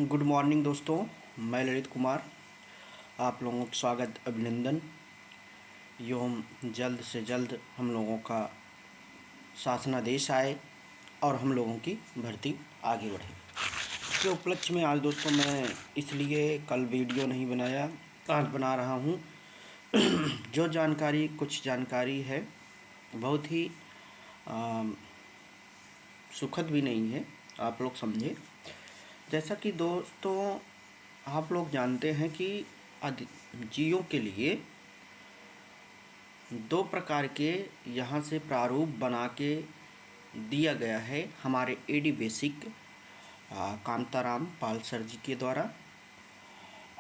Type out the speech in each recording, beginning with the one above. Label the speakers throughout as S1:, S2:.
S1: Good morning दोस्तों, मैं ललित कुमार आप लोगों का स्वागत अभिनंदन। एवं जल्द से जल्द हम लोगों का शासनादेश आए और हम लोगों की भर्ती आगे बढ़े। इसके उपलक्ष्य में आज दोस्तों मैं इसलिए कल वीडियो नहीं बनाया, आज बना रहा हूँ। जो कुछ जानकारी है बहुत ही सुखद भी नहीं है, आप लोग समझे। जैसा कि दोस्तों आप लोग जानते हैं कि जियो के लिए दो प्रकार के यहाँ से प्रारूप बना के दिया गया है हमारे एडी बेसिक कांताराम पाल सर जी के द्वारा,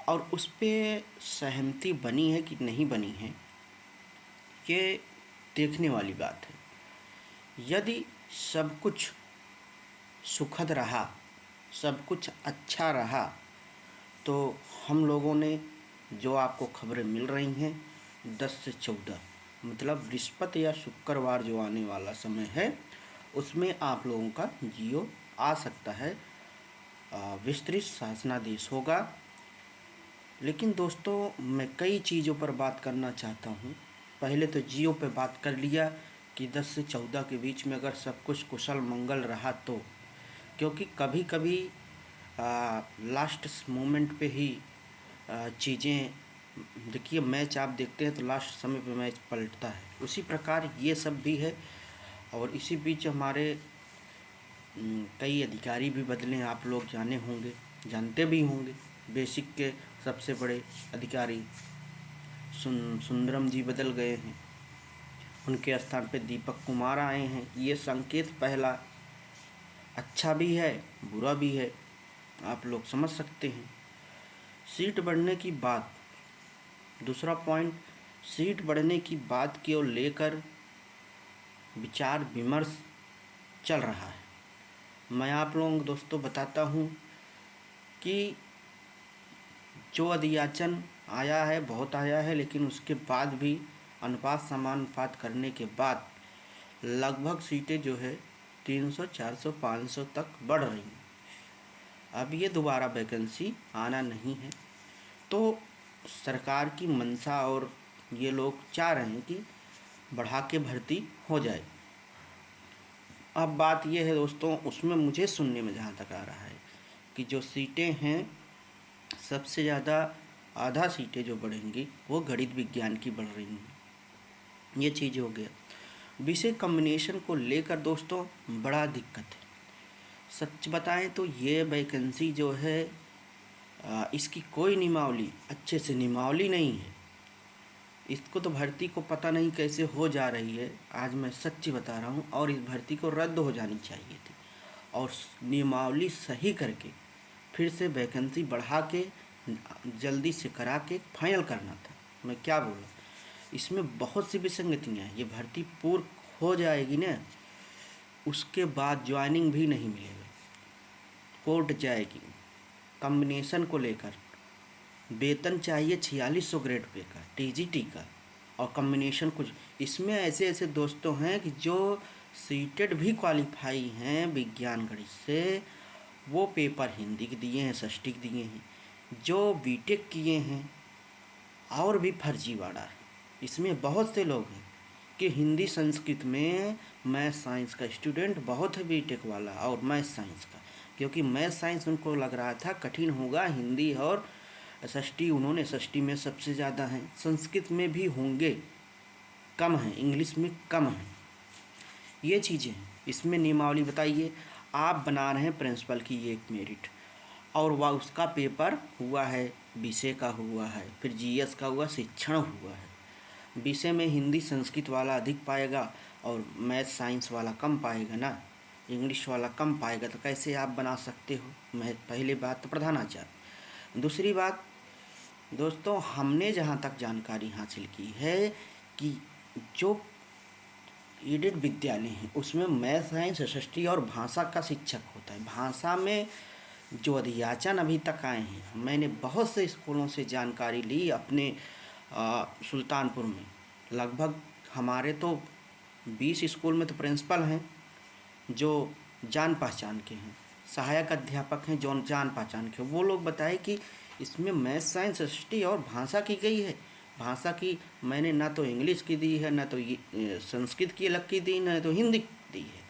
S1: और उस पर सहमति बनी है कि नहीं बनी है ये देखने वाली बात है। यदि सब कुछ सुखद रहा, सब कुछ अच्छा रहा, तो हम लोगों ने जो आपको खबरें मिल रही हैं 10 से 14 मतलब बृहस्पति या शुक्रवार जो आने वाला समय है उसमें आप लोगों का जियो आ सकता है, विस्तृत शासनादेश होगा। लेकिन दोस्तों मैं कई चीज़ों पर बात करना चाहता हूँ। पहले तो जियो पे बात कर लिया कि 10 से 14 के बीच में अगर सब कुछ कुशल मंगल रहा तो, क्योंकि कभी कभी लास्ट मोमेंट पे ही चीज़ें, देखिए मैच आप देखते हैं तो लास्ट समय पे मैच पलटता है, उसी प्रकार ये सब भी है। और इसी बीच हमारे कई अधिकारी भी बदले, आप लोग जानते भी होंगे। बेसिक के सबसे बड़े अधिकारी सुंदरम जी बदल गए हैं, उनके स्थान पे दीपक कुमार आए हैं। ये संकेत पहला अच्छा भी है बुरा भी है, आप लोग समझ सकते हैं। सीट बढ़ने की बात, दूसरा पॉइंट, सीट बढ़ने की बात की ओर लेकर विचार विमर्श चल रहा है। मैं आप लोगों को दोस्तों बताता हूँ कि जो अधियाचन आया है बहुत आया है, लेकिन उसके बाद भी अनुपात समानुपात करने के बाद लगभग सीटें जो है 300, 400, 500 तक बढ़ रही हैं। अब ये दोबारा वैकेंसी आना नहीं है, तो सरकार की मंशा और ये लोग चाह रहे हैं कि बढ़ा के भर्ती हो जाए। अब बात ये है दोस्तों, उसमें मुझे सुनने में जहाँ तक आ रहा है कि जो सीटें हैं सबसे ज़्यादा आधा सीटें जो बढ़ेंगी वो गणित विज्ञान की बढ़ रही हैं। ये चीज़ हो गया। विषय कम्बिनेशन को लेकर दोस्तों बड़ा दिक्कत है। सच बताएं तो ये वैकेंसी जो है इसकी कोई नियमावली, अच्छे से नियमावली नहीं है। इसको तो भर्ती को पता नहीं कैसे हो जा रही है, आज मैं सच्ची बता रहा हूँ। और इस भर्ती को रद्द हो जानी चाहिए थी और नियमावली सही करके फिर से वैकेंसी बढ़ा के जल्दी से करा के फाइनल करना था। मैं क्या बोलूँ, इसमें बहुत सी विसंगतियाँ हैं। ये भर्ती पूर्ण हो जाएगी ना, उसके बाद ज्वाइनिंग भी नहीं मिलेगा, कोर्ट जाएगी। कम्बिनेशन को लेकर वेतन चाहिए 4600 ग्रेड पे का टीजीटी का, और कम्बिनेशन कुछ इसमें ऐसे दोस्तों हैं कि जो सीटेड भी क्वालिफाई हैं विज्ञान गणित से, वो पेपर हिंदी के दिए हैं, षष्ठी के दिए हैं। जो बीटेक किए हैं और भी फर्जीवाड़ा है। इसमें बहुत से लोग हैं कि हिंदी संस्कृत में मैथ साइंस का स्टूडेंट बहुत है बीटेक वाला, और मैथ साइंस का, क्योंकि मैथ साइंस उनको लग रहा था कठिन होगा, हिंदी और षष्ठी उन्होंने षष्ठी में सबसे ज़्यादा हैं, संस्कृत में भी होंगे, कम हैं, इंग्लिश में कम हैं। ये चीज़ें हैं। इसमें नियमावली बताइए, आप बना रहे हैं प्रिंसिपल की एक मेरिट, और वह उसका पेपर हुआ है, विषय का हुआ है, फिर जीएस का हुआ, शिक्षण हुआ है। विषय में हिंदी संस्कृत वाला अधिक पाएगा और मैथ साइंस वाला कम पाएगा ना, इंग्लिश वाला कम पाएगा, तो कैसे आप बना सकते हो। मैं पहली बात तो प्रधानाचार्य। दूसरी बात दोस्तों, हमने जहाँ तक जानकारी हासिल की है कि जो एडेड विद्यालय हैं उसमें मैथ साइंस षष्ठी और भाषा का शिक्षक होता है। भाषा में जो अधियाचन अभी तक आए हैं, मैंने बहुत से स्कूलों से जानकारी ली अपने सुल्तानपुर में। लगभग हमारे तो 20 स्कूल में तो प्रिंसिपल हैं जो जान पहचान के हैं, सहायक अध्यापक हैं जो जान पहचान के, वो लोग बताए कि इसमें मैथ साइंस हिस्ट्री और भाषा की गई है। भाषा की मैंने ना तो इंग्लिश की दी है, ना तो संस्कृत की अलग की दी, ना तो हिंदी दी है।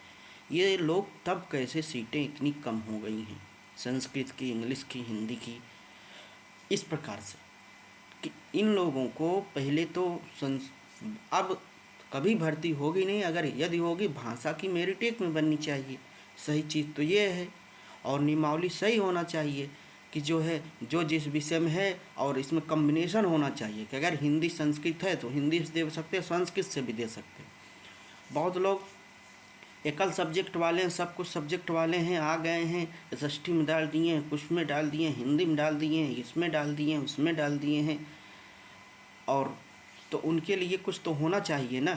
S1: ये लोग तब कैसे सीटें इतनी कम हो गई हैं संस्कृत की, इंग्लिश की, हिंदी की, इस प्रकार से कि इन लोगों को पहले तो अब कभी भर्ती होगी नहीं, अगर यदि होगी भाषा की मेरिट एक में बननी चाहिए। सही चीज़ तो ये है, और नियमावली सही होना चाहिए कि जो है जो जिस विषय में है, और इसमें कम्बिनेशन होना चाहिए कि अगर हिंदी संस्कृत है तो हिंदी से दे सकते हैं, संस्कृत से भी दे सकते हैं। बहुत लोग एकल सब्जेक्ट वाले हैं, सब कुछ सब्जेक्ट वाले हैं, आ गए हैं एसएसटी में डाल दिए हैं, कुछ में डाल दिए हैं, हिंदी में डाल दिए हैं, इसमें डाल दिए हैं, उसमें डाल दिए हैं। और तो उनके लिए कुछ तो होना चाहिए ना,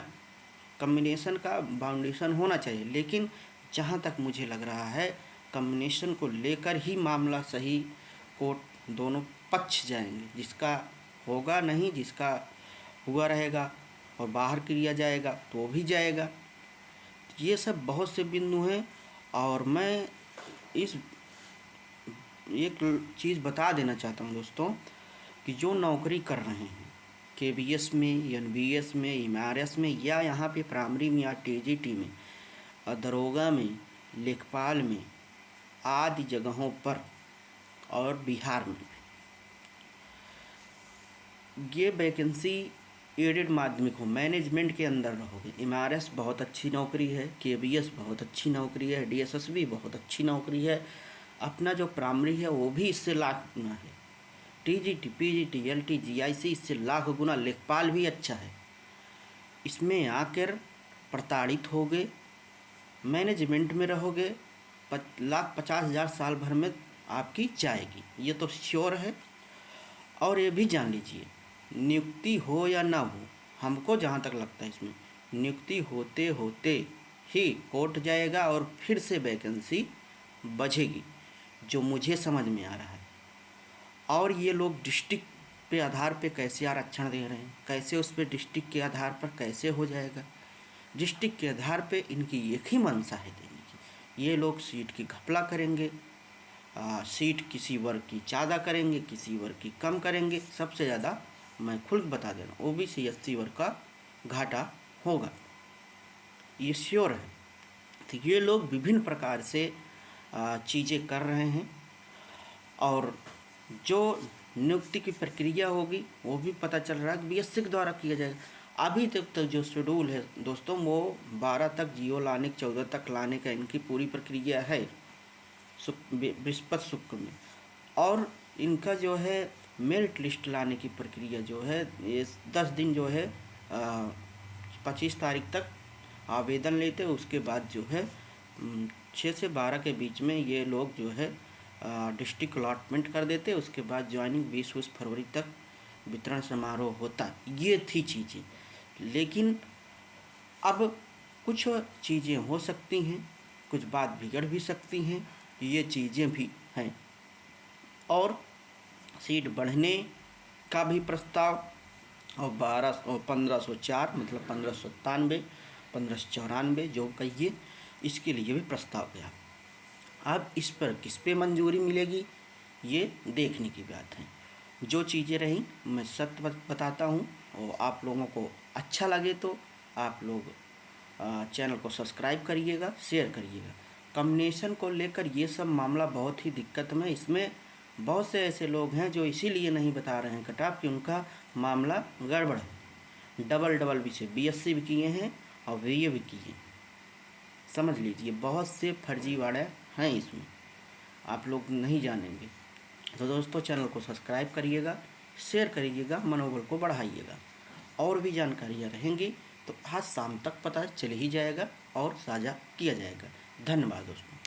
S1: कम्बिनेशन का फाउंडेशन होना चाहिए। लेकिन जहाँ तक मुझे लग रहा है कम्बिनेशन को लेकर ही मामला सही कोर्ट दोनों पक्ष जाएंगे, जिसका होगा नहीं, जिसका हुआ रहेगा और बाहर किया जाएगा तो वो भी जाएगा। ये सब बहुत से बिंदु हैं, और मैं इस एक चीज़ बता देना चाहता हूँ दोस्तों कि जो नौकरी कर रहे हैं केबीएस में, एनबीएस में, एमआरएस में, या यहाँ पे प्राइमरी में या टीजीटी में, दरोगा में, लेखपाल में, आदि जगहों पर, और बिहार में ये वैकेंसी एडेड माध्यमिक हो, मैनेजमेंट के अंदर रहोगे। एमआरएस बहुत अच्छी नौकरी है, केबीएस बहुत अच्छी नौकरी है, डीएसएस भी बहुत अच्छी नौकरी है, अपना जो प्राइमरी है वो भी इससे लाख गुना है, टीजीटी, पीजीटी, एलटी, जीआईसी इससे लाख गुना, लेखपाल भी अच्छा है। इसमें आकर प्रताड़ित होगे, मैनेजमेंट में रहोगे, 1,50,000 साल भर में आपकी जाएगी, ये तो श्योर है। और ये भी जान लीजिए, नियुक्ति हो या ना हो, हमको जहाँ तक लगता है इसमें नियुक्ति होते होते ही कोर्ट जाएगा और फिर से वैकेंसी बचेगी, जो मुझे समझ में आ रहा है। और ये लोग डिस्ट्रिक्ट पे आधार पे कैसे आरक्षण दे रहे हैं, कैसे उस पर डिस्ट्रिक्ट के आधार पर कैसे हो जाएगा। डिस्ट्रिक्ट के आधार पे इनकी एक ही मंशा है देने की, ये लोग सीट की घपला करेंगे, सीट किसी वर्ग की ज़्यादा करेंगे, किसी वर्ग की कम करेंगे। सबसे ज़्यादा मैं खुद बता दे रहा हूँ ओबीसी एससी वर्ग का घाटा होगा, ये श्योर है। तो ये लोग विभिन्न प्रकार से चीज़ें कर रहे हैं, और जो नियुक्ति की प्रक्रिया होगी वो भी पता चल रहा है कि बीएससी के द्वारा किया जाएगा। अभी तक जो शेड्यूल है दोस्तों वो 12 तक जियो लाने, 14 तक लाने का इनकी पूरी प्रक्रिया है, बृहस्पति शुक्र में। और इनका जो है मेरिट लिस्ट लाने की प्रक्रिया जो है ये 10 दिन जो है 25 तारीख तक आवेदन लेते हैं, उसके बाद जो है 6 से 12 के बीच में ये लोग जो है डिस्ट्रिक्ट अलॉटमेंट कर देते, उसके बाद ज्वाइनिंग 20 फरवरी तक वितरण समारोह होता। ये थी चीज़ें, लेकिन अब कुछ चीज़ें हो सकती हैं, कुछ बात बिगड़ भी सकती हैं, ये चीज़ें भी हैं। और सीट बढ़ने का भी प्रस्ताव, और 1504 मतलब 1597, 1594 जो कहिए, इसके लिए भी प्रस्ताव गया। अब इस पर किस पे मंजूरी मिलेगी ये देखने की बात है। जो चीज़ें रहीं मैं सत्य बताता हूँ, और आप लोगों को अच्छा लगे तो आप लोग चैनल को सब्सक्राइब करिएगा, शेयर करिएगा। कम्बिनेशन को लेकर ये सब मामला बहुत ही दिक्कत में, इसमें बहुत से ऐसे लोग हैं जो इसीलिए नहीं बता रहे हैं कट ऑफ कि उनका मामला गड़बड़ है। डबल विषय बीएससी भी किए हैं और बीए भी किए हैं, समझ लीजिए। बहुत से फर्जीवाड़े हैं इसमें, आप लोग नहीं जानेंगे। तो दोस्तों चैनल को सब्सक्राइब करिएगा, शेयर करिएगा, मनोबल को बढ़ाइएगा। और भी जानकारियाँ रहेंगी तो आज शाम तक पता चल ही जाएगा और साझा किया जाएगा। धन्यवाद दोस्तों।